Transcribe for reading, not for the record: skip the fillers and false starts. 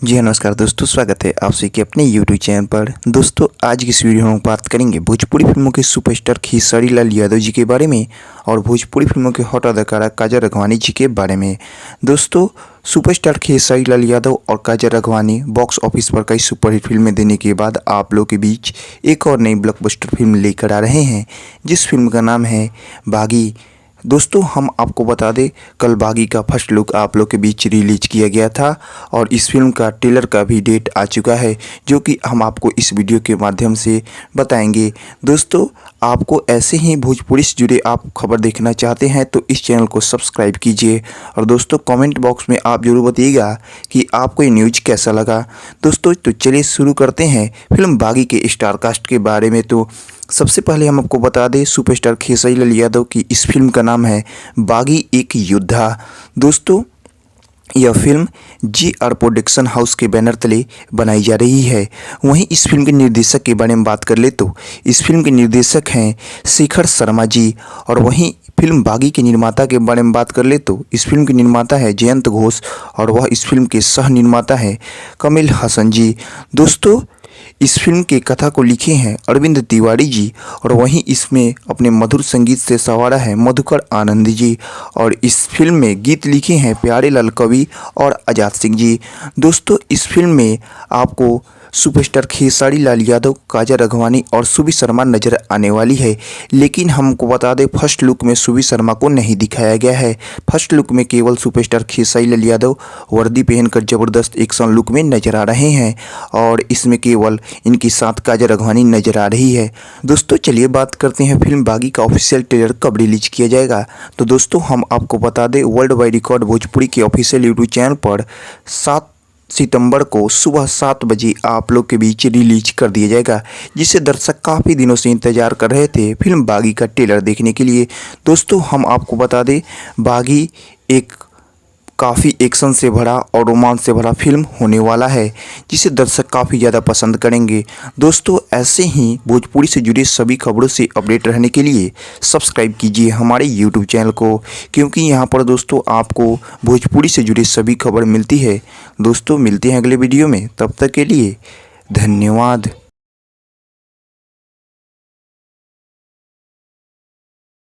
जी हाँ, नमस्कार दोस्तों, स्वागत है आप सभी के अपने YouTube चैनल पर। दोस्तों आज की इस वीडियो में हम बात करेंगे भोजपुरी फिल्मों के सुपरस्टार खेसारी लाल यादव जी के बारे में और भोजपुरी फिल्मों के हॉट अदाकारा काजल राघवानी जी के बारे में। दोस्तों सुपरस्टार खेसारी लाल यादव और काजल राघवानी बॉक्स ऑफिस पर कई सुपरहिट फिल्में देने के बाद आप लोगों के बीच एक और नई ब्लॉकबस्टर फिल्म लेकर आ रहे हैं, जिस फिल्म का नाम है बागी। दोस्तों हम आपको बता दें, कल बागी का फर्स्ट लुक आप लोग के बीच रिलीज किया गया था और इस फिल्म का ट्रेलर का भी डेट आ चुका है, जो कि हम आपको इस वीडियो के माध्यम से बताएंगे। दोस्तों आपको ऐसे ही भोजपुरी से जुड़े आप खबर देखना चाहते हैं तो इस चैनल को सब्सक्राइब कीजिए और दोस्तों कमेंट बॉक्स में आप ज़रूर बताइएगा कि आपको ये न्यूज़ कैसा लगा। दोस्तों तो चलिए शुरू करते हैं फिल्म बागी के स्टार कास्ट के बारे में। तो सबसे पहले हम आपको बता दें, सुपरस्टार खेसारी लाल यादव की इस फिल्म का नाम है बागी एक योद्धा। दोस्तों यह फिल्म GR प्रोडक्शन हाउस के बैनर तले बनाई जा रही है। वहीं इस फिल्म के निर्देशक के बारे में बात कर ले तो इस फिल्म के निर्देशक हैं शेखर शर्मा जी, और वहीं फिल्म बागी के निर्माता के बारे में बात कर ले तो इस फिल्म के निर्माता है जयंत घोष और वह इस फिल्म के सह निर्माता है कमिल हसन जी। दोस्तों इस फिल्म के कथा को लिखे हैं अरविंद तिवारी जी और वहीं इसमें अपने मधुर संगीत से संवारा है मधुकर आनंद जी, और इस फिल्म में गीत लिखे हैं प्यारे लाल कवि और आजाद सिंह जी। दोस्तों इस फिल्म में आपको सुपरस्टार खेसारी लाल यादव, काजल राघवानी और सुबी शर्मा नजर आने वाली है, लेकिन हमको बता दें फर्स्ट लुक में सुबी शर्मा को नहीं दिखाया गया है। फर्स्ट लुक में केवल सुपरस्टार खेसारी लाल यादव वर्दी पहनकर जबरदस्त एक्शन लुक में नजर आ रहे हैं और इसमें केवल इनकी साथ काजल राघवानी नजर आ रही है। दोस्तों चलिए बात करते हैं फिल्म बागी का ऑफिशियल ट्रेलर कब रिलीज किया जाएगा। तो दोस्तों हम आपको बता दें, वर्ल्ड वाइड रिकॉर्ड भोजपुरी के ऑफिशियल यूट्यूब चैनल पर 7 सितंबर को सुबह 7 बजे आप लोग के बीच रिलीज कर दिया जाएगा, जिसे दर्शक काफ़ी दिनों से इंतजार कर रहे थे फिल्म बागी का ट्रेलर देखने के लिए। दोस्तों हम आपको बता दें, बागी एक काफ़ी एक्शन से भरा और रोमांच से भरा फिल्म होने वाला है, जिसे दर्शक काफ़ी ज़्यादा पसंद करेंगे। दोस्तों ऐसे ही भोजपुरी से जुड़े सभी खबरों से अपडेट रहने के लिए सब्सक्राइब कीजिए हमारे यूट्यूब चैनल को, क्योंकि यहाँ पर दोस्तों आपको भोजपुरी से जुड़ी सभी खबर मिलती है। दोस्तों मिलते हैं अगले वीडियो में, तब तक के लिए धन्यवाद।